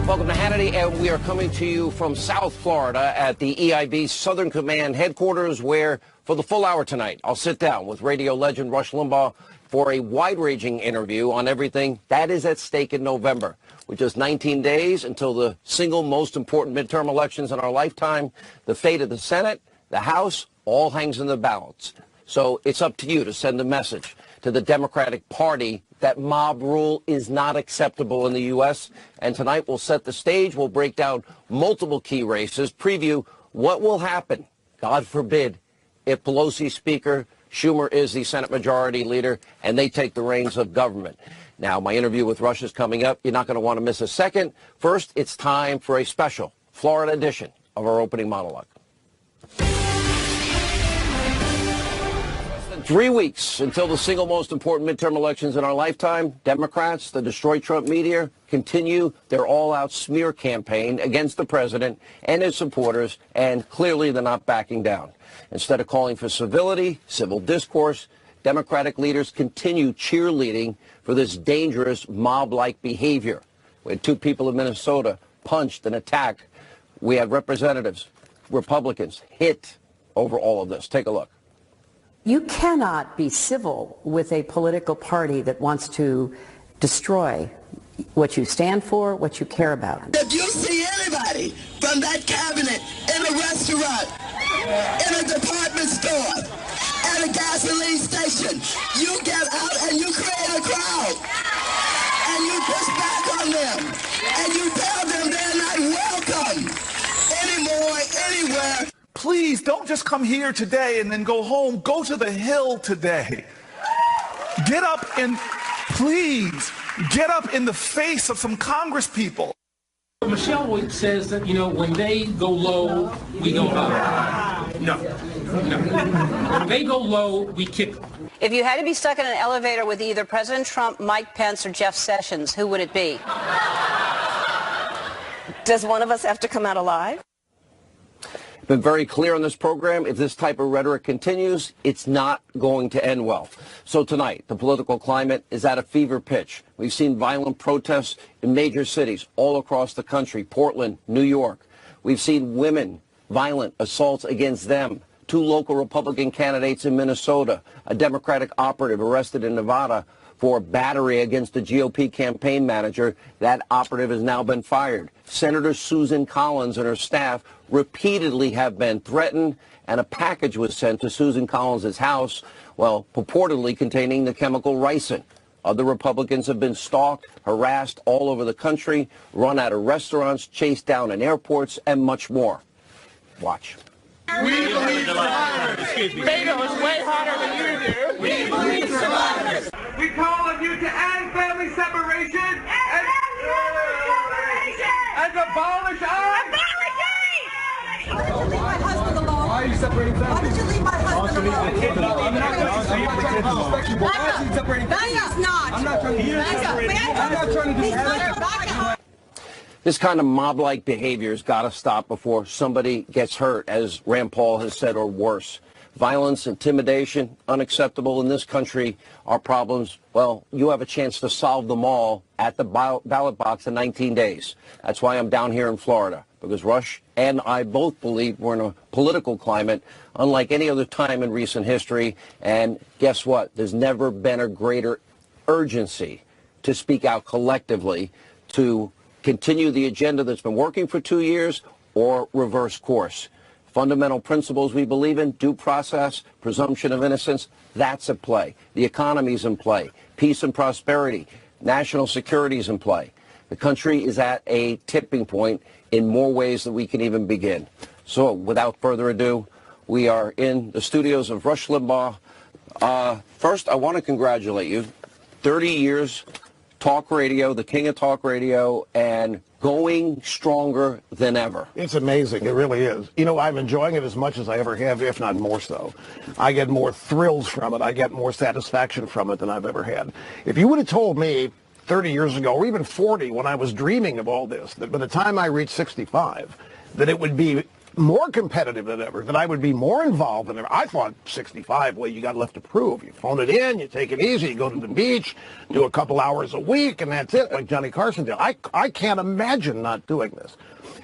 Welcome to Hannity, and we are coming to you from South Florida at the EIB Southern Command headquarters, where for the full hour tonight, I'll sit down with radio legend Rush Limbaugh for a wide-ranging interview on everything that is at stake in November. With just 19 days until the single most important midterm elections in our lifetime, the fate of the Senate, the House, all hangs in the balance. So it's up to you to send a message to the Democratic Party that mob rule is not acceptable in the U.S. And tonight we'll set the stage. We'll break down multiple key races, preview what will happen, God forbid, if Pelosi Speaker, Schumer is the Senate Majority Leader, and they take the reins of government. Now, my interview with Rush is coming up. You're not going to want to miss a second. First, it's time for a special Florida edition of our opening monologue. 3 weeks until the single most important midterm elections in our lifetime. Democrats, the Destroy Trump media, continue their all-out smear campaign against the president and his supporters, and clearly they're not backing down. Instead of calling for civility, civil discourse, Democratic leaders continue cheerleading for this dangerous mob-like behavior. We had 2 people in Minnesota punched and attacked. We had representatives, Republicans, hit over all of this. Take a look. You cannot be civil with a political party that wants to destroy what you stand for, what you care about. If you see anybody from that cabinet in a restaurant, in a department store, at a gasoline station, you get out and you create a crowd. And you push back on them. And you tell them they're not welcome anymore, anywhere. Please don't just come here today and then go home. Go to the Hill today. Get up and please get up in the face of some Congress people. Michelle says that, when they go low, we go high. No. When they go low, we kick them. If you had to be stuck in an elevator with either President Trump, Mike Pence, or Jeff Sessions, who would it be? Does one of us have to come out alive? Been very clear on this program. If this type of rhetoric continues, it's not going to end well. So tonight, the political climate is at a fever pitch. We've seen violent protests in major cities all across the country, Portland, New York. We've seen women, violent assaults against them. 2 local Republican candidates in Minnesota, a Democratic operative arrested in Nevada for battery against the GOP campaign manager. That operative has now been fired. Senator Susan Collins and her staff repeatedly have been threatened, and a package was sent to Susan Collins' house, well, purportedly containing the chemical ricin. Other Republicans have been stalked, harassed all over the country, run out of restaurants, chased down in airports, and much more. Watch. We believe survivors. Beto is way harder than you do. We believe survivors. We call on you to end family separation and abolish our... Why did you leave my husband alone? Why are you separating families? Why did you leave my husband alone? I'm not trying to disrespect you, but why is he separating families? He's not. I'm not trying to disrespect. This kind of mob-like behavior has got to stop before somebody gets hurt, as Rand Paul has said, or worse. Violence, intimidation, unacceptable in this country are problems, well, you have a chance to solve them all at the ballot box in 19 days. That's why I'm down here in Florida, because Rush and I both believe we're in a political climate unlike any other time in recent history. And guess what? There's never been a greater urgency to speak out collectively, to continue the agenda that's been working for 2 years or reverse course. Fundamental principles we believe in, due process, presumption of innocence, that's at play. The economy's in play. Peace and prosperity. National security is in play. The country is at a tipping point in more ways than we can even begin. So without further ado, we are in the studios of Rush Limbaugh. First, I want to congratulate you. 30 years, talk radio, the king of talk radio, and going stronger than ever. It's amazing. It really is. I'm enjoying it as much as I ever have, if not more so. I get more thrills from it. I get more satisfaction from it than I've ever had. If you would have told me 30 years ago, or even 40, when I was dreaming of all this, that by the time I reached 65, that it would be more competitive than ever, that I would be more involved than ever. I thought 65, well, you got left to prove. You phone it in, you take it easy, you go to the beach, do a couple hours a week, and that's it, like Johnny Carson did. I can't imagine not doing this.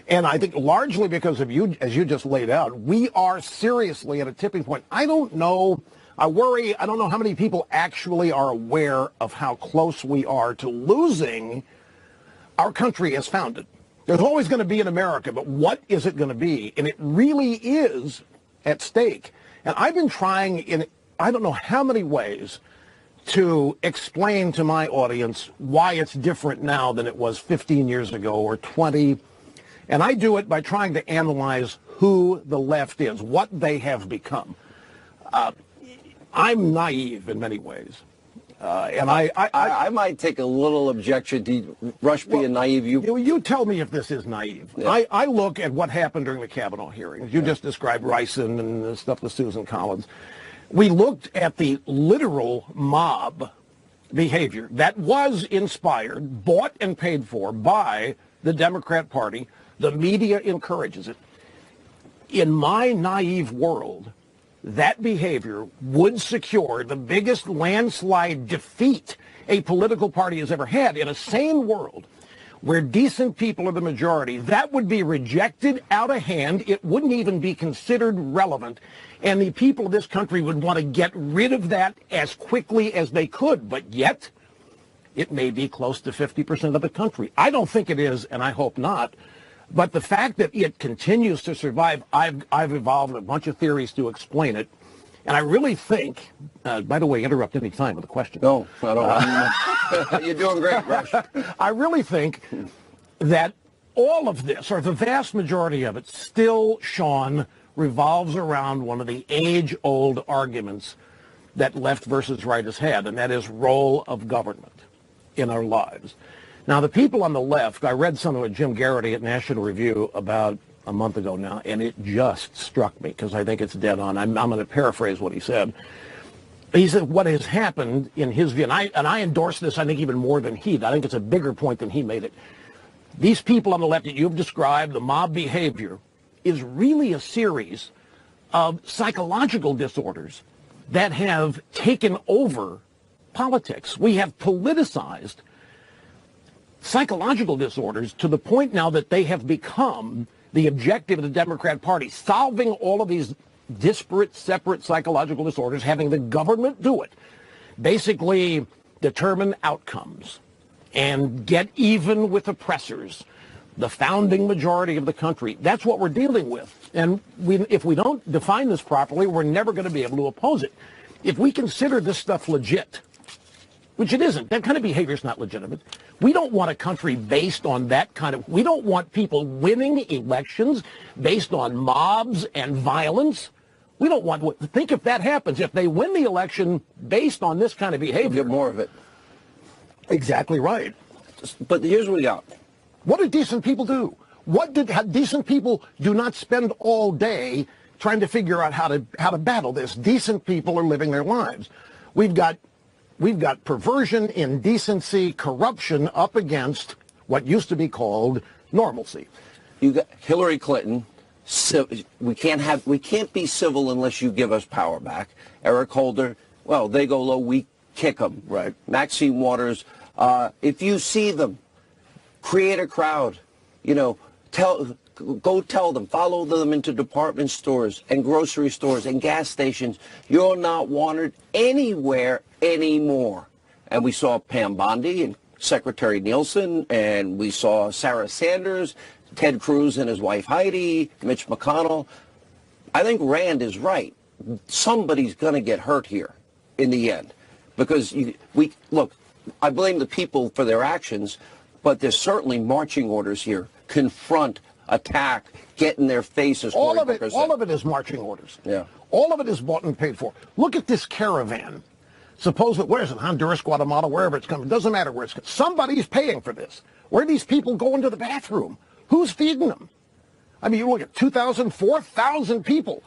And I think largely because of you, as you just laid out, we are seriously at a tipping point. I don't know. I worry. I don't know how many people actually are aware of how close we are to losing our country as founded. There's always going to be an America, but what is it going to be? And it really is at stake. And I've been trying in I don't know how many ways to explain to my audience why it's different now than it was 15 years ago or 20. And I do it by trying to analyze who the left is, what they have become. I'm naive in many ways. And I might take a little objection to Rush being naive. You tell me if this is naive. Yeah. I look at what happened during the Kavanaugh hearings. You just described Ricin and the stuff with Susan Collins. We looked at the literal mob behavior that was inspired, bought and paid for by the Democrat Party. The media encourages it. In my naive world, that behavior would secure the biggest landslide defeat a political party has ever had. In a sane world where decent people are the majority, that would be rejected out of hand. It wouldn't even be considered relevant. And the people of this country would want to get rid of that as quickly as they could. But yet, it may be close to 50% of the country. I don't think it is, and I hope not. But the fact that it continues to survive, I've evolved a bunch of theories to explain it. And I really think, by the way, interrupt any time with a question. No, I don't. You're doing great, Rush. I really think that all of this, or the vast majority of it, still, Sean, revolves around one of the age-old arguments that left versus right has had, and that is role of government in our lives. Now, the people on the left, I read some of Jim Garrity at National Review about a month ago now, and it just struck me because I think it's dead on. I'm going to paraphrase what he said. He said what has happened in his view, and I endorse this, I think, even more than he did. I think it's a bigger point than he made it. These people on the left that you've described, the mob behavior, is really a series of psychological disorders that have taken over politics. We have politicized psychological disorders to the point now that they have become the objective of the Democrat Party, solving all of these disparate, separate psychological disorders, having the government do it, basically determine outcomes and get even with oppressors, the founding majority of the country. That's what we're dealing with. And if we don't define this properly, we're never going to be able to oppose it. If we consider this stuff legit, which it isn't. That kind of behavior is not legitimate. We don't want a country based on that kind of, we don't want people winning elections based on mobs and violence. We don't want, think if that happens, if they win the election based on this kind of behavior. We'll get more of it. Exactly right. But here's what we got. What do decent people do? Decent people do not spend all day trying to figure out how to battle this. Decent people are living their lives. We've got perversion, indecency, corruption up against what used to be called normalcy. You got Hillary Clinton. We can't be civil unless you give us power back. Eric Holder. Well, they go low, we kick them. Right. Maxine Waters. If you see them, create a crowd. Go tell them, follow them into department stores and grocery stores and gas stations. You're not wanted anywhere anymore. And we saw Pam Bondi and Secretary Nielsen, and we saw Sarah Sanders, Ted Cruz and his wife Heidi, Mitch McConnell. I think Rand is right. Somebody's going to get hurt here in the end. Because, look, I blame the people for their actions, but there's certainly marching orders here. Confront, attack, get in their faces. All of it is marching orders. Yeah. All of it is bought and paid for. Look at this caravan. Suppose that, where is it? Honduras, Guatemala, wherever it's coming. Doesn't matter where it's coming. Somebody's paying for this. Where are these people going to the bathroom? Who's feeding them? I mean, you look at 2,000, 4,000 people.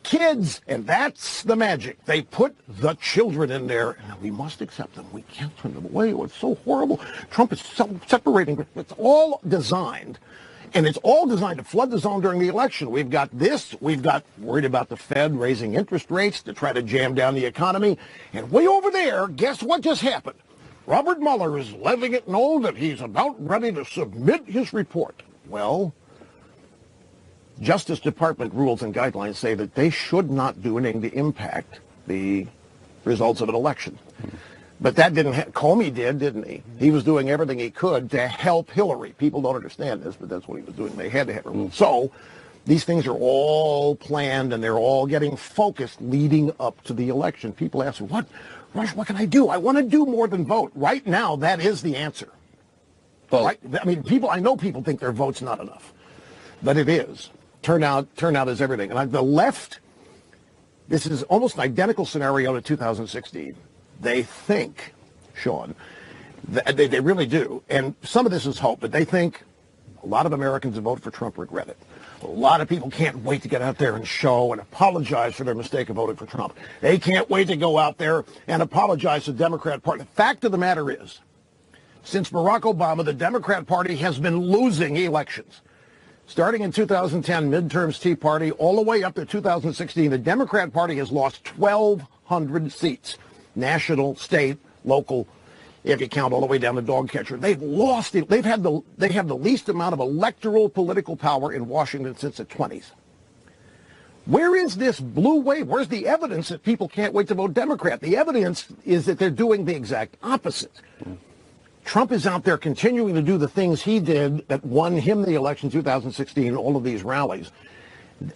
Kids, and that's the magic. They put the children in there, and we must accept them. We can't turn them away. It's so horrible. Trump is separating. It's all designed. And it's all designed to flood the zone during the election. We've got this. We've got worried about the Fed raising interest rates to try to jam down the economy. And way over there, guess what just happened? Robert Mueller is letting it know that he's about ready to submit his report. Well, Justice Department rules and guidelines say that they should not do anything to impact the results of an election. But that didn't Comey did, didn't he? He was doing everything he could to help Hillary. People don't understand this, but that's what he was doing. They had to have her. So these things are all planned, and they're all getting focused leading up to the election. People ask, Rush, what can I do? I want to do more than vote. Right now, that is the answer. Vote. Right? I mean, I know people think their vote's not enough, but it is. Turnout is everything. And the left, this is almost an identical scenario to 2016. They think, Sean, they really do, and some of this is hope, but they think a lot of Americans who voted for Trump regret it. A lot of people can't wait to get out there and show and apologize for their mistake of voting for Trump. They can't wait to go out there and apologize to the Democrat Party. The fact of the matter is, since Barack Obama, the Democrat Party has been losing elections. Starting in 2010, midterms, Tea Party, all the way up to 2016, the Democrat Party has lost 1,200 seats. National, state, local, if you count all the way down to dog catcher. They've lost it. They have the least amount of electoral political power in Washington since the 20s. Where is this blue wave? Where's the evidence that people can't wait to vote Democrat? The evidence is that they're doing the exact opposite. Trump is out there continuing to do the things he did that won him the election in 2016, all of these rallies.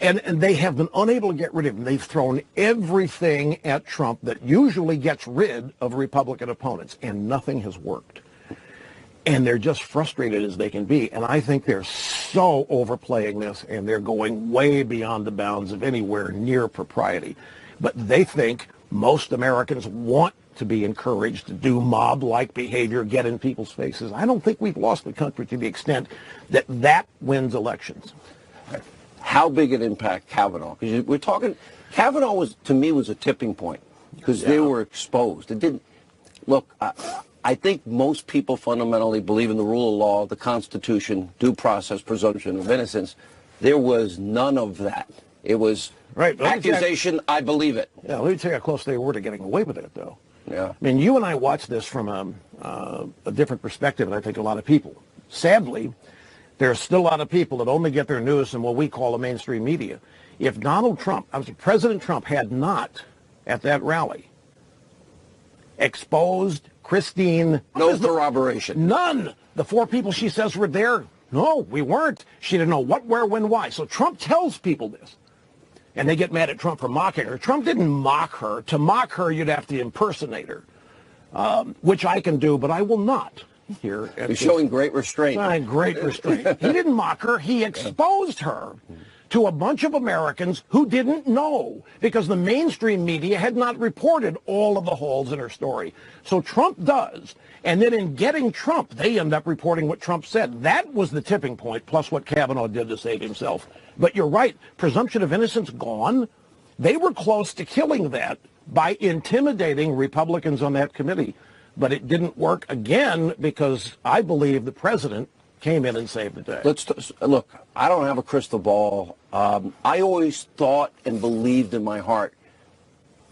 And they have been unable to get rid of him. They've thrown everything at Trump that usually gets rid of Republican opponents, and nothing has worked. And they're just frustrated as they can be. And I think they're so overplaying this, and they're going way beyond the bounds of anywhere near propriety. But they think most Americans want to be encouraged to do mob-like behavior, get in people's faces. I don't think we've lost the country to the extent that that wins elections. How big an impact Kavanaugh? Because we're talking, Kavanaugh to me was a tipping point because they were exposed. It didn't, look, I think most people fundamentally believe in the rule of law, the Constitution, due process, presumption of innocence. There was none of that. It was accusation, I believe it. Yeah, let me tell you how close they were to getting away with it, though. Yeah. I mean, you and I watch this from a different perspective than I think a lot of people. Sadly, there are still a lot of people that only get their news from what we call the mainstream media. If President Trump had not, at that rally, exposed Christine... No corroboration. None. The 4 people she says were there, no, we weren't. She didn't know what, where, when, why. So Trump tells people this. And they get mad at Trump for mocking her. Trump didn't mock her. To mock her, you'd have to impersonate her, which I can do, but I will not. Here He's showing great restraint. Great restraint. He didn't mock her. He exposed her to a bunch of Americans who didn't know because the mainstream media had not reported all of the holes in her story. So Trump does. And then in getting Trump, they end up reporting what Trump said. That was the tipping point, plus what Kavanaugh did to save himself. But you're right. Presumption of innocence gone. They were close to killing that by intimidating Republicans on that committee. But it didn't work again because I believe the president came in and saved the day. Look, I don't have a crystal ball. I always thought and believed in my heart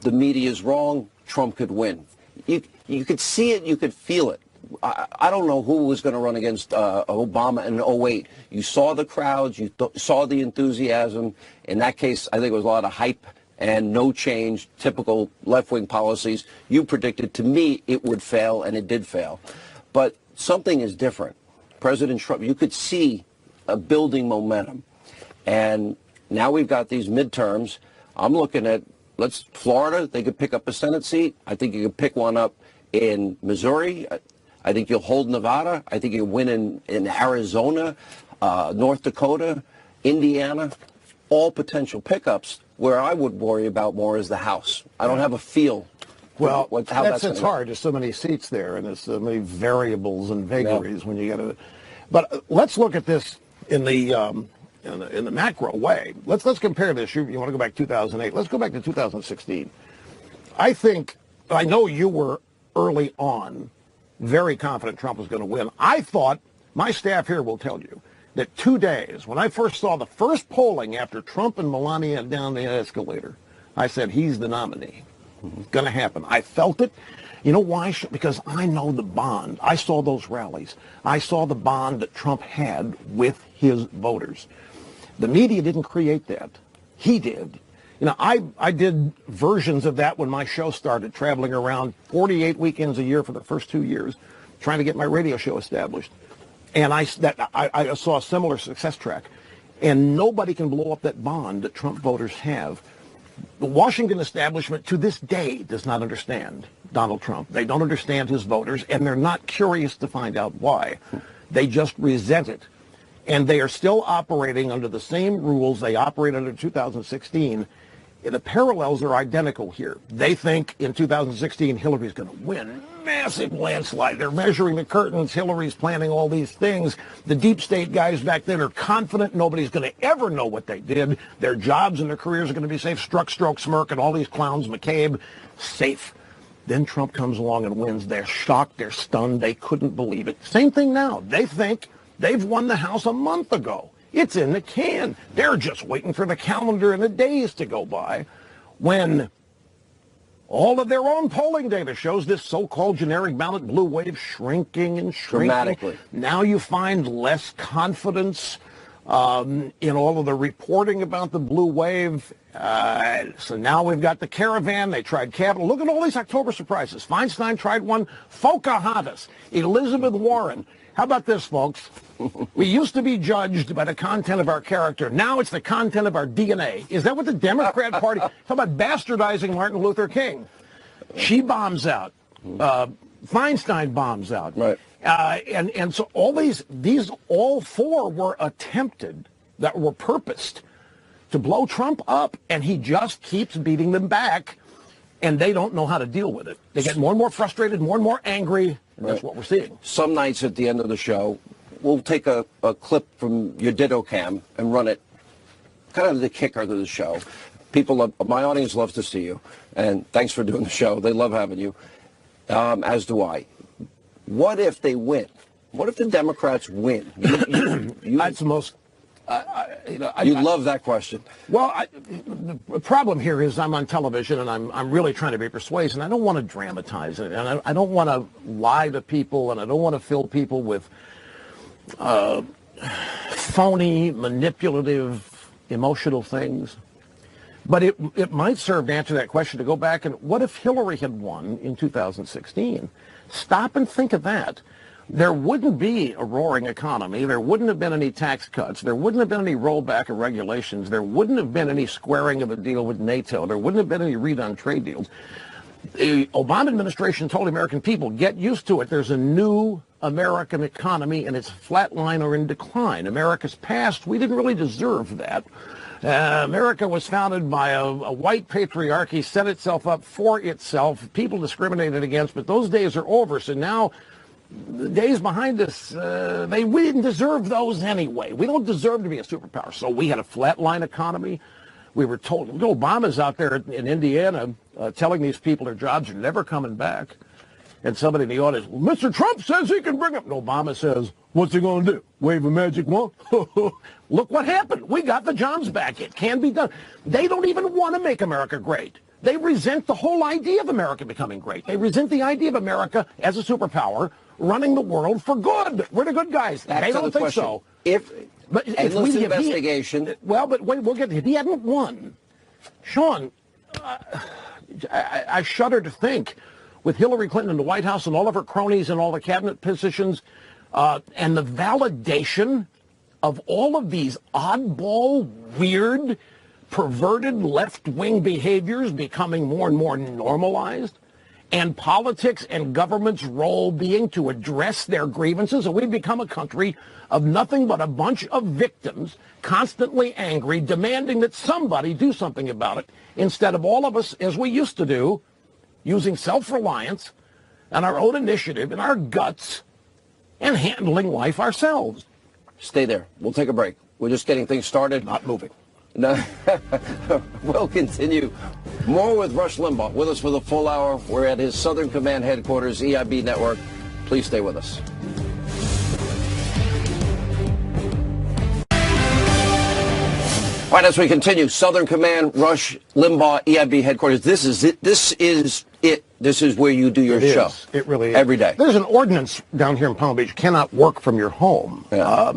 the media is wrong, Trump could win. You could see it, you could feel it. I don't know who was going to run against Obama in 2008. You saw the crowds, you saw the enthusiasm. In that case, I think it was a lot of hype and no change, typical left-wing policies. You predicted, to me, it would fail, and it did fail. But something is different. President Trump, you could see a building momentum. And now we've got these midterms. I'm looking at, Florida, they could pick up a Senate seat. I think you could pick one up in Missouri. I think you'll hold Nevada. I think you'll win in Arizona, North Dakota, Indiana, all potential pickups. Where I would worry about more is the House. I don't have a feel. Well, it's hard. There's so many seats there, and there's so many variables and vagaries when you get it. But let's look at this in the macro way. Let's compare this. You want to go back to 2008. Let's go back to 2016. I know you were early on very confident Trump was going to win. I thought, my staff here will tell you, that 2 days, when I first saw the first polling after Trump and Melania down the escalator, I said, he's the nominee. It's going to happen. I felt it. You know why? Because I know the bond. I saw those rallies. I saw the bond that Trump had with his voters. The media didn't create that. He did. You know, I did versions of that when my show started, traveling around 48 weekends a year for the first 2 years, trying to get my radio show established. And I saw a similar success track. And nobody can blow up that bond that Trump voters have. The Washington establishment to this day does not understand Donald Trump. They don't understand his voters, and they're not curious to find out why. They just resent it. And they are still operating under the same rules they operated under 2016. The parallels are identical here. They think in 2016 Hillary's going to win. Massive landslide. They're measuring the curtains. Hillary's planning all these things. The deep state guys back then are confident nobody's going to ever know what they did. Their jobs and their careers are going to be safe. Strzok, Smirk, and all these clowns, McCabe, safe. Then Trump comes along and wins. They're shocked. They're stunned. They couldn't believe it. Same thing now. They think they've won the House a month ago. It's in the can. They're just waiting for the calendar and the days to go by when all of their own polling data shows this so-called generic ballot blue wave shrinking and shrinking. Dramatically. Now you find less confidence in all of the reporting about the blue wave. So now we've got the caravan. They tried Capitol. Look at all these October surprises. Feinstein tried one. Pocahontas. Elizabeth Warren. How about this, folks? We used to be judged by the content of our character. Now it's the content of our DNA. Is that what the Democrat Party... How about bastardizing Martin Luther King? She bombs out. Feinstein bombs out. Right. And so all these all four were attempted, that were purposed to blow Trump up, and he just keeps beating them back, and they don't know how to deal with it. They get more and more frustrated, more and more angry, and that's what we're seeing. Some nights at the end of the show, we'll take a clip from your Ditto Cam and run it, kind of the kicker to the show. My audience loves to see you, and thanks for doing the show. They love having you, as do I. What if they win? What if the Democrats win? That's the most... you love that question. Well, the problem here is I'm on television, and I'm really trying to be persuasive. I don't want to dramatize it, and I don't want to lie to people, and I don't want to fill people with phony, manipulative, emotional things. But it might serve to answer that question, to go back and what if Hillary had won in 2016? Stop and think of that. There wouldn't be a roaring economy. There wouldn't have been any tax cuts. There wouldn't have been any rollback of regulations. There wouldn't have been any squaring of a deal with NATO. There wouldn't have been any redone trade deals. The Obama administration told the American people, get used to it. There's a new American economy, and it's flatline or in decline. America's past, we didn't really deserve that. America was founded by a white patriarchy, set itself up for itself, people discriminated against, but those days are over. So now the days behind us, we didn't deserve those anyway. We don't deserve to be a superpower. So we had a flatline economy. We were told, Obama's out there in Indiana telling these people their jobs are never coming back. And somebody in the audience, well, Mr. Trump says he can bring them. And Obama says, what's he going to do? Wave a magic wand? Look what happened. We got the jobs back. It can be done. They don't even want to make America great. They resent the whole idea of America becoming great. They resent the idea of America as a superpower running the world for good. We're the good guys. They don't think so. If investigation. But wait, we'll get. If he hadn't won, Sean, I shudder to think, with Hillary Clinton in the White House and all of her cronies and all the cabinet positions, and the validation of all of these oddball, weird, perverted left-wing behaviors becoming more and more normalized, and politics and government's role being to address their grievances, and we've become a country of nothing but a bunch of victims, constantly angry, demanding that somebody do something about it, instead of all of us, as we used to do, using self-reliance and our own initiative and our guts and handling life ourselves. Stay there. We'll take a break. We're just getting things started. Not moving. No. We'll continue. More with Rush Limbaugh. With us for the full hour. We're at his Southern Command headquarters, EIB Network. Please stay with us. All right, as we continue, Southern Command, Rush Limbaugh, EIB headquarters. This is it. This is it. This is where you do your show. It really is. Every day. There's an ordinance down here in Palm Beach. You cannot work from your home. Yeah.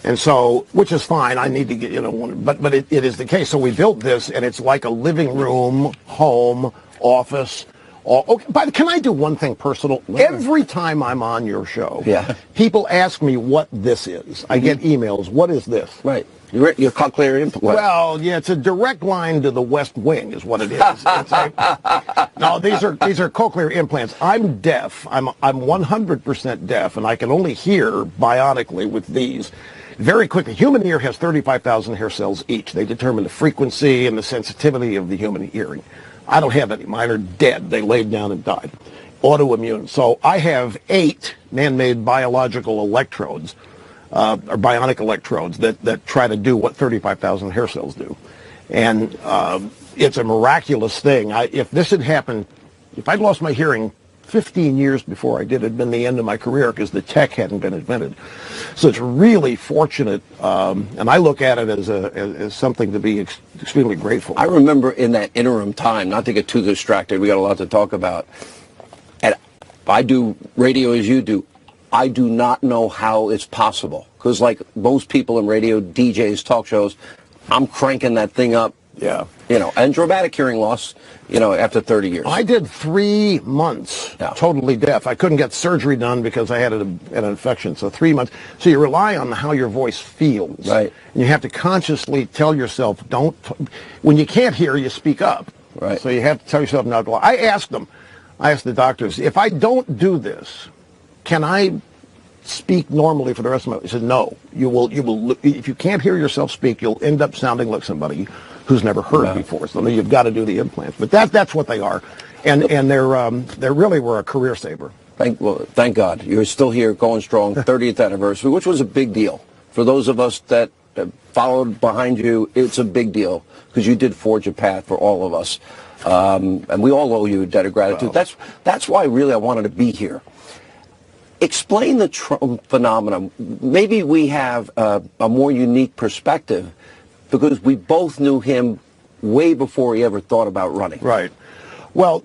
And so, which is fine. I need to get, but it is the case. So we built this, and it's like a living room, home, office. Okay, but can I do one thing personal? Every time I'm on your show, people ask me what this is. I get emails. What is this? Right. Your cochlear implant. Well, yeah, it's a direct line to the West Wing, is what it is. No, these are cochlear implants. I'm deaf. I'm 100% deaf, and I can only hear bionically with these. Very quickly, human ear has 35,000 hair cells each. They determine the frequency and the sensitivity of the human hearing. I don't have any. Mine are dead. They laid down and died. Autoimmune. So I have 8 man-made biological electrodes, or bionic electrodes, that try to do what 35,000 hair cells do. And it's a miraculous thing. If this had happened, if I'd lost my hearing 15 years before I did, it'd been the end of my career because the tech hadn't been invented. So it's really fortunate, and I look at it as something to be extremely grateful. I remember in that interim time, not to get too distracted, we got a lot to talk about, and I do radio as you do. I do not know how it's possible, because like most people in radio, DJs, talk shows, I'm cranking that thing up. Yeah. And dramatic hearing loss, after 30 years. I did 3 months totally deaf. I couldn't get surgery done because I had an infection. So 3 months. So you rely on how your voice feels. Right. And you have to consciously tell yourself, when you can't hear, you speak up. Right. So you have to tell yourself not to lie. I asked the doctors, if I don't do this, can I speak normally for the rest of my life? He said, no. You will. If you can't hear yourself speak, you'll end up sounding like somebody who's never heard before. So you've got to do the implants. But that's what they are, and they really were a career saver. Thank God you're still here, going strong. 30th anniversary, which was a big deal for those of us that followed behind you. It's a big deal because you did forge a path for all of us, and we all owe you a debt of gratitude. That's why really I wanted to be here. Explain the Trump phenomenon. Maybe we have a more unique perspective because we both knew him way before he ever thought about running. Right. Well,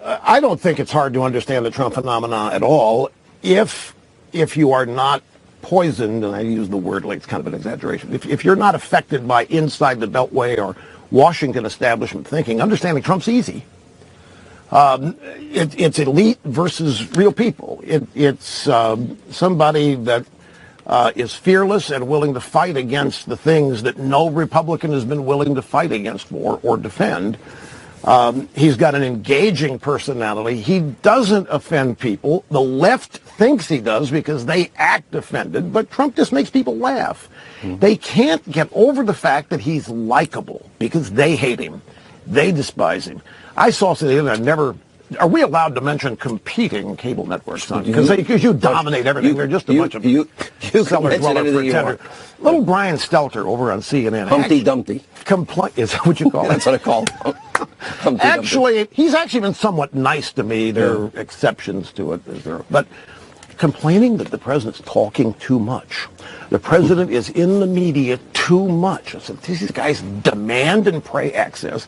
I don't think it's hard to understand the Trump phenomenon at all if you are not poisoned, and I use the word like it's kind of an exaggeration, if you're not affected by inside the Beltway or Washington establishment thinking. Understanding Trump's easy. It's elite versus real people. It's somebody that is fearless and willing to fight against the things that no Republican has been willing to fight against or defend. He's got an engaging personality. He doesn't offend people. The left thinks he does because they act offended, but Trump just makes people laugh. Mm-hmm. They can't get over the fact that he's likable because they hate him. They despise him. I saw something that are we allowed to mention competing cable networks? Because you dominate everything. They're just a bunch of sellers, pretenders. Little Brian Stelter over on CNN. Humpty Dumpty. Is that what you call it? That's what I call it. Actually, he's actually been somewhat nice to me. There are exceptions to it. But complaining that the president's talking too much. The president is in the media too much. I said, these guys demand and pray access.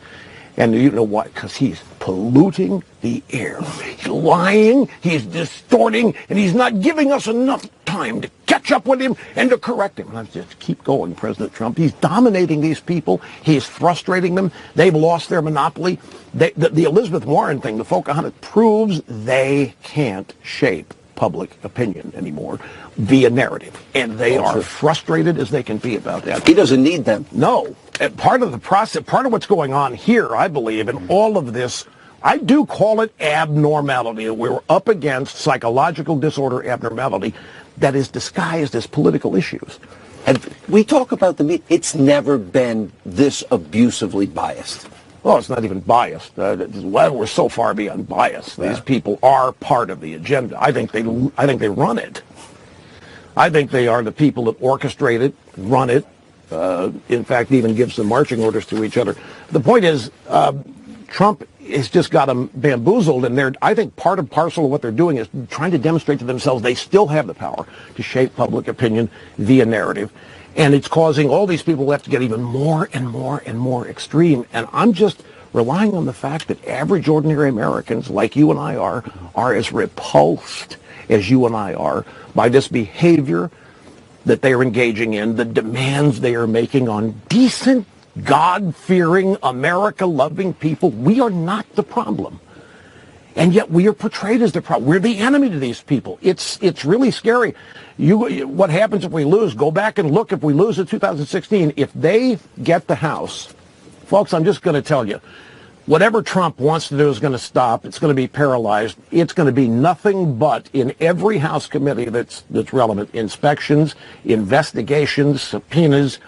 And you know why? Because he's polluting the air. He's lying, he's distorting, and he's not giving us enough time to catch up with him and to correct him. And I just keep going, President Trump. He's dominating these people. He's frustrating them. They've lost their monopoly. The Elizabeth Warren thing, the Pocahontas, proves they can't shape public opinion anymore via narrative. And they are frustrated as they can be about that. He doesn't need them. No. And part of the process, part of what's going on here, I believe, in all of this, I do call it abnormality. We're up against psychological disorder abnormality that is disguised as political issues. And we talk about the media. It's never been this abusively biased. Well, it's not even biased. We're so far beyond bias. These people are part of the agenda. I think they run it. I think they are the people that orchestrate it, run it. In fact, even give some marching orders to each other. The point is, Trump has just got them bamboozled, and I think part and parcel of what they're doing is trying to demonstrate to themselves they still have the power to shape public opinion via narrative. And it's causing all these people left to get even more and more and more extreme. And I'm just relying on the fact that average, ordinary Americans, like you and I are as repulsed as you and I are by this behavior that they are engaging in, the demands they are making on decent, God-fearing, America-loving people. We are not the problem. And yet we are portrayed as the problem. We're the enemy to these people. It's really scary. What happens if we lose? Go back and look. If we lose in 2016, if they get the House, folks, I'm just going to tell you, whatever Trump wants to do is going to stop. It's going to be paralyzed. It's going to be nothing but, in every House committee that's relevant, inspections, investigations, subpoenas.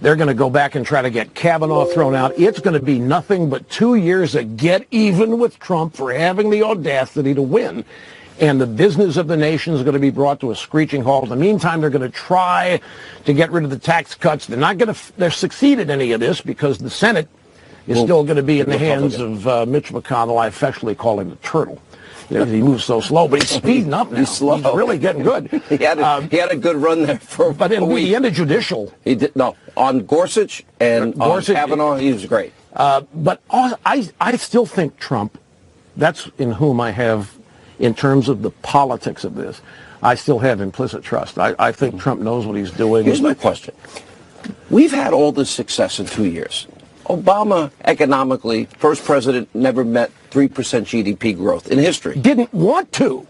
They're going to go back and try to get Kavanaugh thrown out. It's going to be nothing but 2 years of get even with Trump for having the audacity to win. And the business of the nation is going to be brought to a screeching halt. In the meantime, they're going to try to get rid of the tax cuts. They're not going to succeed at any of this because the Senate is still going to be in the hands of Mitch McConnell. I affectionately call him the turtle. You know, he moves so slow, but he's speeding up now. He's slow. He's really getting good. He had a good run there for but it'll be the end of judicial. He did on Gorsuch and on Kavanaugh. He was great. But I still think Trump. That's in whom I have, in terms of the politics of this, I still have implicit trust. I think Trump knows what he's doing. Here's my question: we've had all this success in 2 years. Obama, economically, first president, never met 3% GDP growth in history. Didn't want to.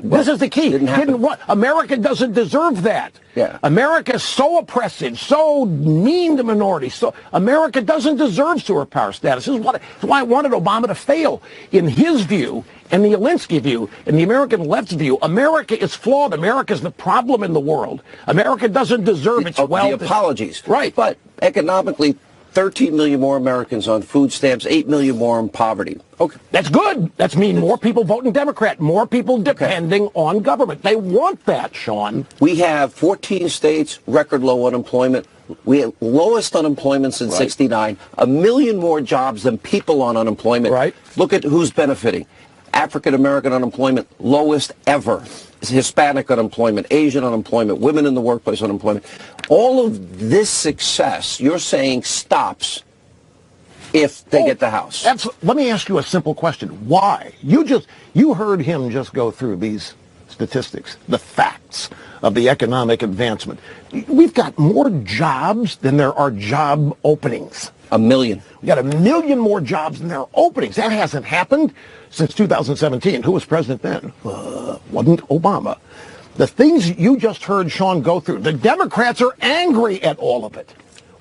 Well, this is the key. Didn't want. America doesn't deserve that. Yeah. America is so oppressive, so mean to minorities. So America doesn't deserve superpower status. This is why I wanted Obama to fail. In his view, and the Alinsky view, and the American left's view, America is flawed. America is the problem in the world. America doesn't deserve its wealth. The apologies. Right. But economically, 13 million more Americans on food stamps, 8 million more in poverty. Okay. That's good. That's mean more people voting Democrat, more people depending on government. They want that, Sean. We have 14 states, record low unemployment. We have lowest unemployment since '69. 1 million more jobs than people on unemployment. Right. Look at who's benefiting. African American unemployment, lowest ever. Hispanic unemployment, Asian unemployment, women in the workplace unemployment. All of this success, you're saying, stops if they get the House. Let me ask you a simple question. Why? You heard him just go through these statistics, the facts of the economic advancement. We've got more jobs than there are job openings. 1 million. We got 1 million more jobs than there are openings. That hasn't happened since 2017. Who was president then? Wasn't Obama. The things you just heard Sean go through, the Democrats are angry at all of it.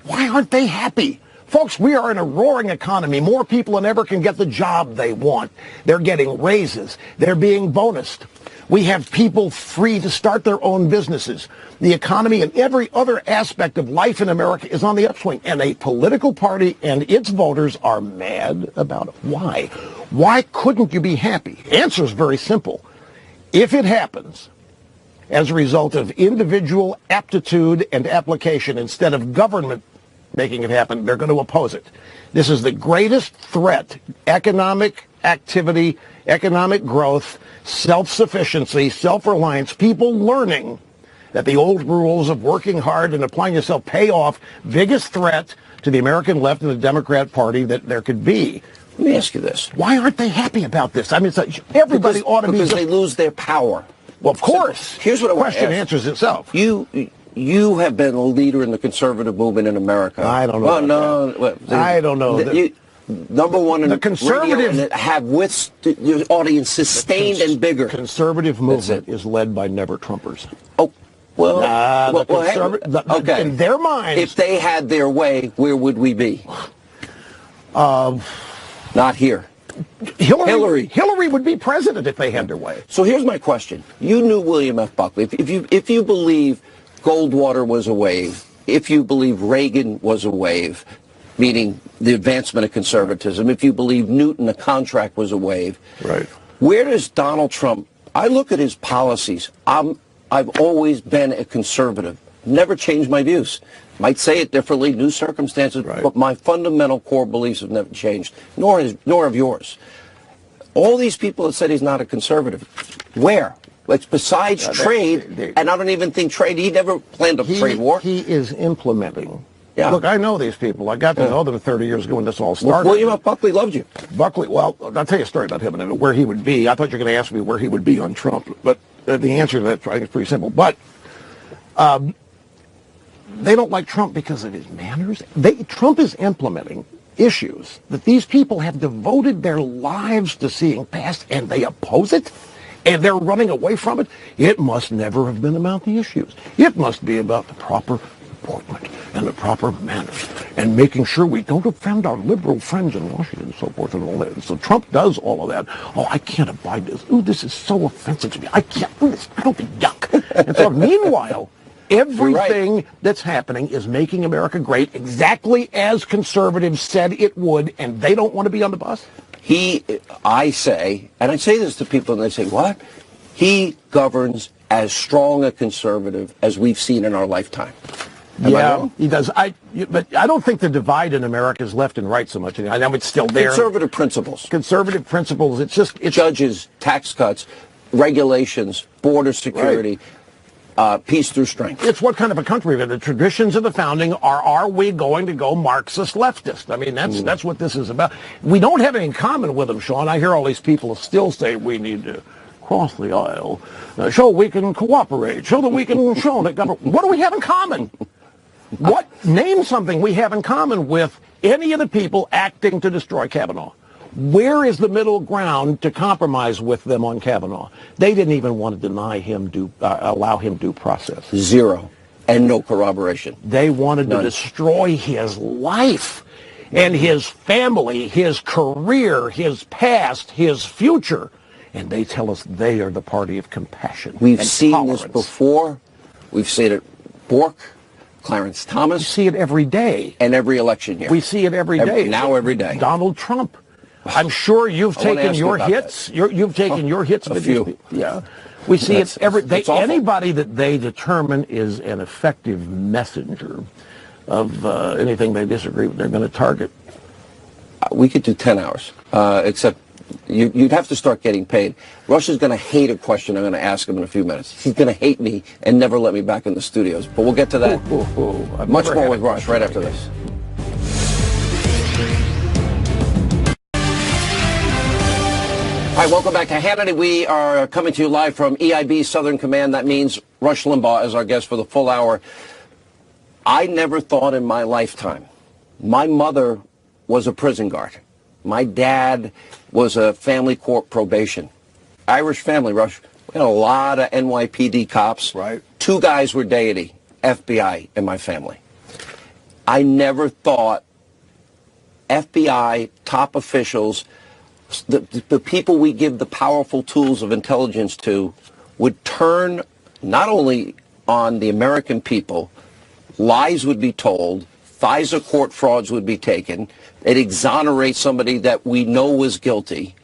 Why aren't they happy? Folks, we are in a roaring economy. More people than ever can get the job they want. They're getting raises. They're being bonused. We have people free to start their own businesses. The economy and every other aspect of life in America is on the upswing. And a political party and its voters are mad about it. Why? Why couldn't you be happy? The answer is very simple. If it happens as a result of individual aptitude and application instead of government making it happen, they're going to oppose it. This is the greatest threat: economic activity, economic growth, self-sufficiency, self-reliance, people learning that the old rules of working hard and applying yourself pay off. Biggest threat to the American left and the Democrat Party that there could be. Let me ask you this. Why aren't they happy about this? I mean, everybody ought to be... Because they lose their power. Well, of course. Here's what I want to question ask. answers itself. You have been a leader in the conservative movement in America. I don't know. I don't know. Number one in the conservative radio, and have with your audience sustained and bigger. Conservative movement is led by never-Trumpers. Oh, well, okay. In their minds, if they had their way, where would we be? Not here. Hillary would be president if they had their way. So here's my question. You knew William F. Buckley. If you believe Goldwater was a wave, if you believe Reagan was a wave, meaning the advancement of conservatism, if you believe Newton, a contract, was a wave, right? Where does Donald Trump? I look at his policies. I've always been a conservative. Never changed my views. Might say it differently, new circumstances, but my fundamental core beliefs have never changed, nor have yours. All these people that said he's not a conservative, where? Like besides trade, and I don't even think trade, he never planned a trade war. He is implementing. Yeah. Look, I know these people. I got to know them 30 years ago when this all started. Well, William F. Buckley loved you. Buckley, well, I'll tell you a story about him and where he would be. I thought you were going to ask me where he would be on Trump, but the answer to that, I think, is pretty simple. But they don't like Trump because of his manners. Trump is implementing issues that these people have devoted their lives to seeing passed, and they oppose it, and they're running away from it. It must never have been about the issues. It must be about the proper appointment and the proper manners and making sure we don't offend our liberal friends in Washington and so forth and all that. And so Trump does all of that. Oh, I can't abide this. Ooh, this is so offensive to me. I can't do this. I don't think yuck. And so meanwhile, everything that's happening is making America great exactly as conservatives said it would, and they don't want to be on the bus? I say, and I say this to people and they say, what? He governs as strong a conservative as we've seen in our lifetime. Yeah, he does. But I don't think the divide in America is left and right so much. I know it's still there. Conservative principles. Conservative principles. It's judges, tax cuts, regulations, border security, peace through strength. It's what kind of a country we're in. The traditions of the founding are we going to go Marxist leftist? I mean, that's what this is about. We don't have anything in common with them, Sean. I hear all these people still say we need to cross the aisle, show we can cooperate, show that we can show that government. What do we have in common? Name something we have in common with any of the people acting to destroy Kavanaugh. Where is the middle ground to compromise with them on Kavanaugh? They didn't even want to deny him allow him due process. Zero. And no corroboration. They wanted to destroy his life and his family, his career, his past, his future. And they tell us they are the party of compassion. We've seen this before. We've seen it Bork, Clarence Thomas. We see it every day. And every election year. We see it every day. Now every day. Donald Trump. I'm sure you've taken your hits. You've taken your hits. A few. Yeah. We see it every day. Anybody that they determine is an effective messenger of anything they disagree with, they're going to target. We could do 10 hours, except you'd have to start getting paid. Rush is going to hate a question I'm going to ask him in a few minutes. He's going to hate me and never let me back in the studios. But we'll get to that. Much more with Rush right after this. All right, welcome back to Hannity. We are coming to you live from EIB Southern Command. That means Rush Limbaugh is our guest for the full hour. I never thought in my lifetime. My mother was a prison guard. My dad was a family court probation. Irish family, Rush. We had a lot of NYPD cops. Right. 2 guys were deity, FBI in my family. I never thought FBI top officials, the people we give the powerful tools of intelligence to, would turn not only on the American people, lies would be told, FISA court frauds would be taken, they'd exonerate somebody that we know was guilty,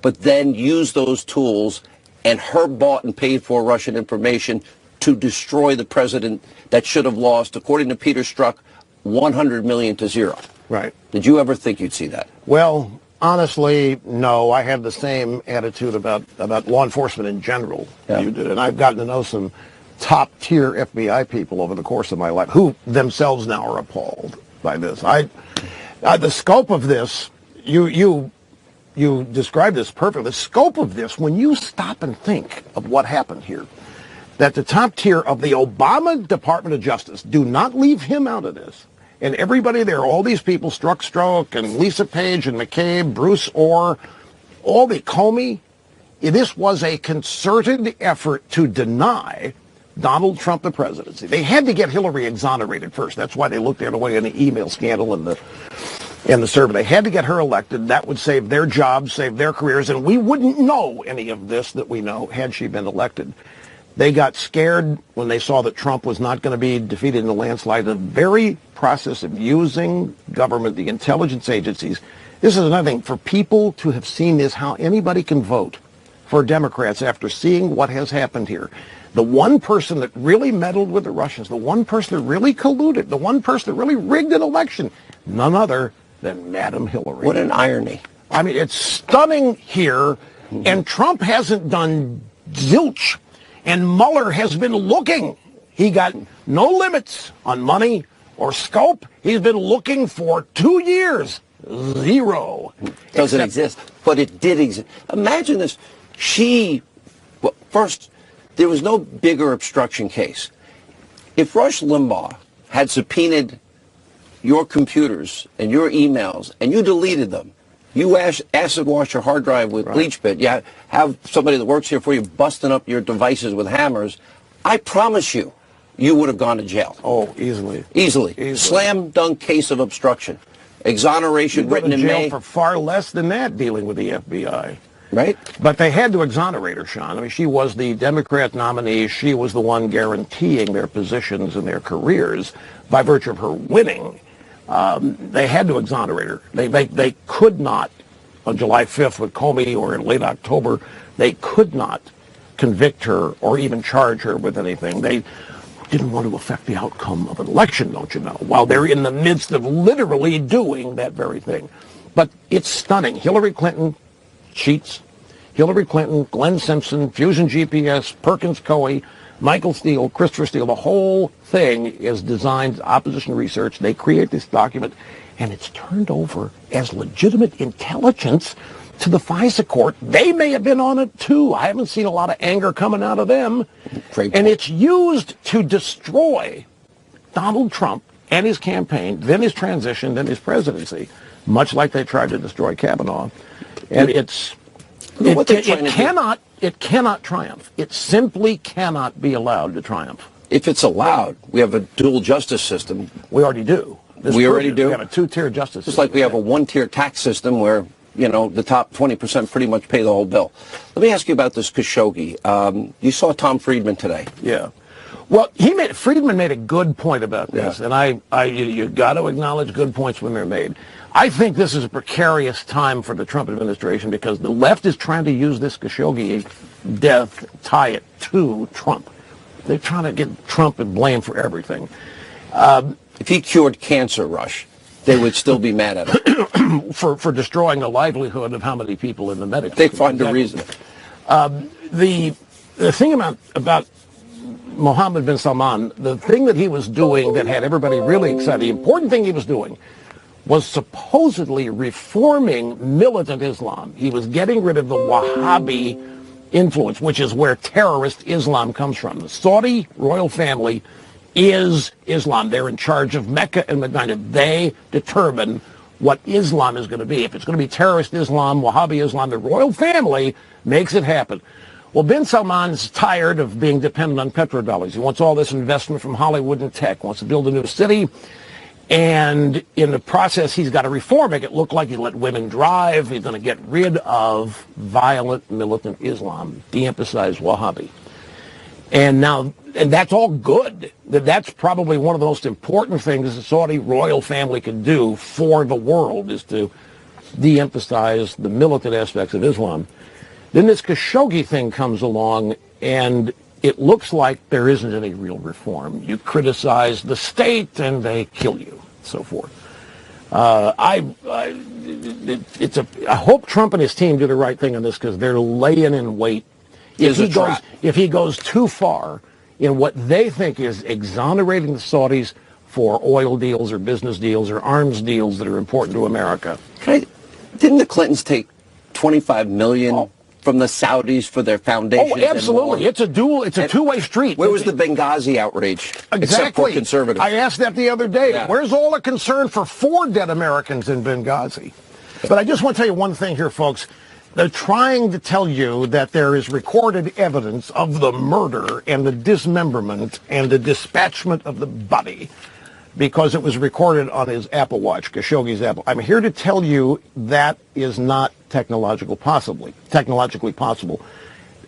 but then use those tools and her bought and paid for Russian information to destroy the president that should have lost, according to Peter Strzok, 100 million to 0. Right. Did you ever think you'd see that? Well, honestly, no. I have the same attitude about law enforcement in general. Yeah. You did, and I've gotten to know some top-tier FBI people over the course of my life who themselves now are appalled by this. The scope of this, you described this perfectly. The scope of this, when you stop and think of what happened here, that the top tier of the Obama Department of Justice, do not leave him out of this. And everybody there, all these people, Strzok and Lisa Page and McCabe, Bruce Orr, all the Comey, this was a concerted effort to deny Donald Trump the presidency. They had to get Hillary exonerated first. That's why they looked the other way in the email scandal and the survey. They had to get her elected. That would save their jobs, save their careers, and we wouldn't know any of this that we know had she been elected. They got scared when they saw that Trump was not going to be defeated in a landslide. The very process of using government, the intelligence agencies, this is another thing. For people to have seen this, how anybody can vote for Democrats after seeing what has happened here. The one person that really meddled with the Russians, the one person that really colluded, the one person that really rigged an election, none other than Madam Hillary. What an irony. I mean, it's stunning here, and Trump hasn't done zilch And Mueller has been looking. He got no limits on money or scope. He's been looking for 2 years. Zero. Doesn't exist, but it did exist. Imagine this. Well, first, there was no bigger obstruction case. If Rush Limbaugh had subpoenaed your computers and your emails and you deleted them, you acid wash your hard drive with bleach bit, you have somebody that works here for you busting up your devices with hammers, I promise you, you would have gone to jail. Oh, easily. Easily. Slam dunk case of obstruction. Exoneration written in May. For far less than that dealing with the FBI. Right? But they had to exonerate her, Sean. I mean, she was the Democrat nominee. She was the one guaranteeing their positions and their careers by virtue of her winning. They had to exonerate her. They could not, on July 5th with Comey or in late October, they could not convict her or even charge her with anything. They didn't want to affect the outcome of an election, don't you know, while they're in the midst of literally doing that very thing. But it's stunning. Hillary Clinton cheats. Hillary Clinton, Glenn Simpson, Fusion GPS, Perkins Coie, Michael Steele, Christopher Steele, the whole thing is designed opposition research. They create this document, and it's turned over as legitimate intelligence to the FISA court. They may have been on it, too. I haven't seen a lot of anger coming out of them. And it's used to destroy Donald Trump and his campaign, then his transition, then his presidency, much like they tried to destroy Kavanaugh. And it cannot triumph. It simply cannot be allowed to triumph. If it's allowed, we have a dual justice system. We already do. We already do? We have a two-tier justice system. Just like we have a one-tier tax system where, you know, the top 20% pretty much pay the whole bill. Let me ask you about this Khashoggi. You saw Tom Friedman today. Yeah. Well, Friedman made a good point about this, and you got to acknowledge good points when they're made. I think this is a precarious time for the Trump administration because the left is trying to use this Khashoggi death, tie it to Trump. They're trying to get Trump and blame for everything. If he cured cancer, Rush, they would still be mad at him. for destroying the livelihood of how many people in the medical They find a reason. The thing about Mohammed bin Salman, the thing that he was doing that had everybody really excited, the important thing he was doing was supposedly reforming militant Islam. He was getting rid of the Wahhabi influence, which is where terrorist Islam comes from. The Saudi royal family is Islam. They're in charge of Mecca and Medina. They determine what Islam is going to be. If it's going to be terrorist Islam, Wahhabi Islam, the royal family makes it happen. Well, bin Salman's tired of being dependent on petrodollars. He wants all this investment from Hollywood and tech, wants to build a new city. And in the process, he's got to reform it. It looked like he let women drive. He's going to get rid of violent militant Islam, de-emphasize Wahhabi. And that's all good. That's probably one of the most important things the Saudi royal family can do for the world is to de-emphasize the militant aspects of Islam. Then this Khashoggi thing comes along, and it looks like there isn't any real reform. You criticize the state, and they kill you, so forth. I hope Trump and his team do the right thing on this because they're laying in wait. If he goes too far in what they think is exonerating the Saudis for oil deals or business deals or arms deals that are important to America. Didn't the Clintons take $25 million from the Saudis for their foundation? Oh, absolutely. It's a two-way street. Where was the Benghazi outrage? Exactly. Except for conservatives. I asked that the other day. Yeah. Where's all the concern for 4 dead Americans in Benghazi? But I just want to tell you one thing here, folks. They're trying to tell you that there is recorded evidence of the murder and the dismemberment and the dispatchment of the body because it was recorded on his Apple Watch, Khashoggi's Apple. I'm here to tell you that is not technologically possible.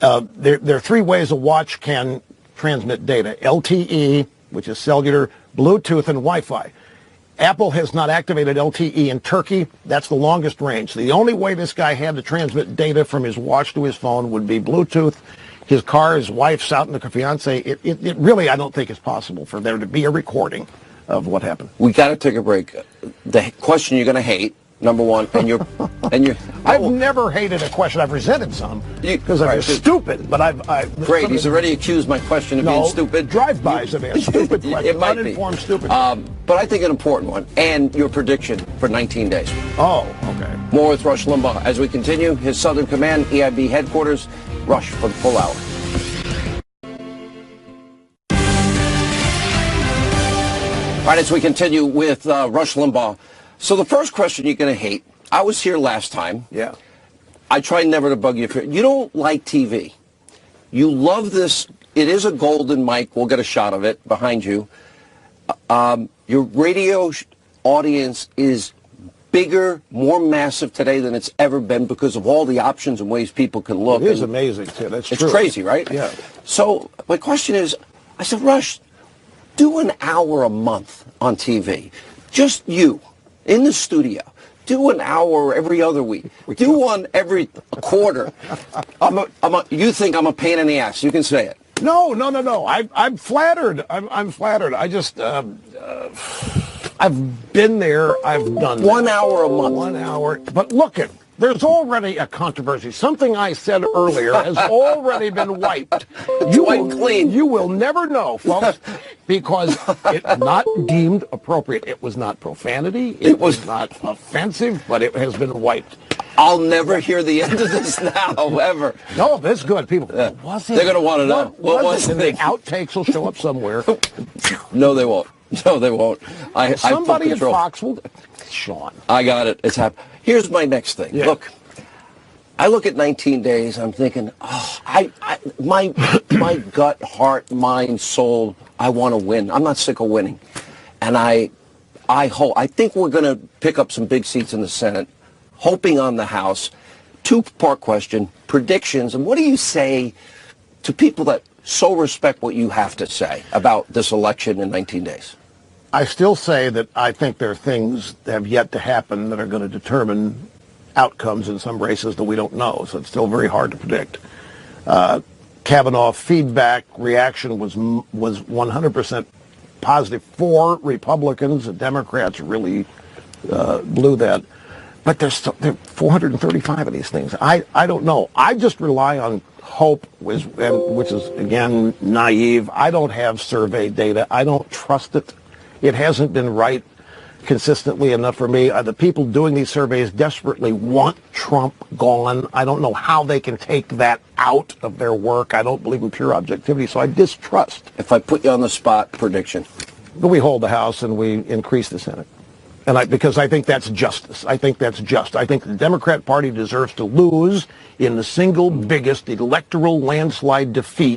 There are 3 ways a watch can transmit data: LTE, which is cellular, Bluetooth, and Wi-Fi. Apple has not activated LTE in Turkey. That's the longest range. So the only way this guy had to transmit data from his watch to his phone would be Bluetooth. His car, his wife's out in the fiance. It really, I don't think it's possible for there to be a recording of what happened. We got to take a break. The question you're going to hate, number one, and you're I've never hated a question. I've resented some because they're stupid, but Great, he's already accused my question of being stupid. Drive-bys have been stupid questions. It might uninformed, be. stupid. But I think an important one, and your prediction for 19 days. Oh, okay. More with Rush Limbaugh as we continue. His Southern Command, EIB headquarters. Rush for the full hour. All right, as we continue with Rush Limbaugh. So the first question you're going to hate. I was here last time. Yeah. I try never to bug you. You don't like TV. You love this. It is a golden mic. We'll get a shot of it behind you. Your radio audience is bigger, more massive today than it's ever been because of all the options and ways people can look. It is amazing, too. That's true. It's crazy, right? Yeah. So my question is, I said, Rush, do an hour a month on TV. Just you, in the studio. Do an hour every other week. Do one every quarter. You think I'm a pain in the ass. You can say it. No. I'm flattered. I'm flattered. I just, I've been there. I've done that. 1 hour a month. 1 hour. But look it. There's already a controversy. Something I said earlier has already been wiped. Clean. You will never know, folks, because it's not deemed appropriate. It was not profanity. It was not offensive, but it has been wiped. I'll never hear the end of this now, ever. No, that's good. People, was it? They're going to want to know. What was it? And the outtakes will show up somewhere. No, they won't. No, they won't. Somebody at Fox will... Sean. I got it. It's happened. Here's my next thing. Yeah. Look, I look at 19 days. I'm thinking, my gut, heart, mind, soul, I want to win. I'm not sick of winning. And I think we're going to pick up some big seats in the Senate, hoping on the House. Two-part question, predictions, and what do you say to people that so respect what you have to say about this election in 19 days? I still say that I think there are things that have yet to happen that are going to determine outcomes in some races that we don't know. So it's still very hard to predict. Kavanaugh feedback reaction was 100% positive for Republicans. The Democrats really blew that. But there are 435 of these things. I don't know. I just rely on hope, which is, again, naive. I don't have survey data. I don't trust it. It hasn't been right consistently enough for me. The people doing these surveys desperately want Trump gone. I don't know how they can take that out of their work. I don't believe in pure objectivity, so I distrust. If I put you on the spot, prediction. We hold the House and we increase the Senate. And because I think that's justice. I think that's just. I think the Democrat Party deserves to lose in the single biggest electoral landslide defeat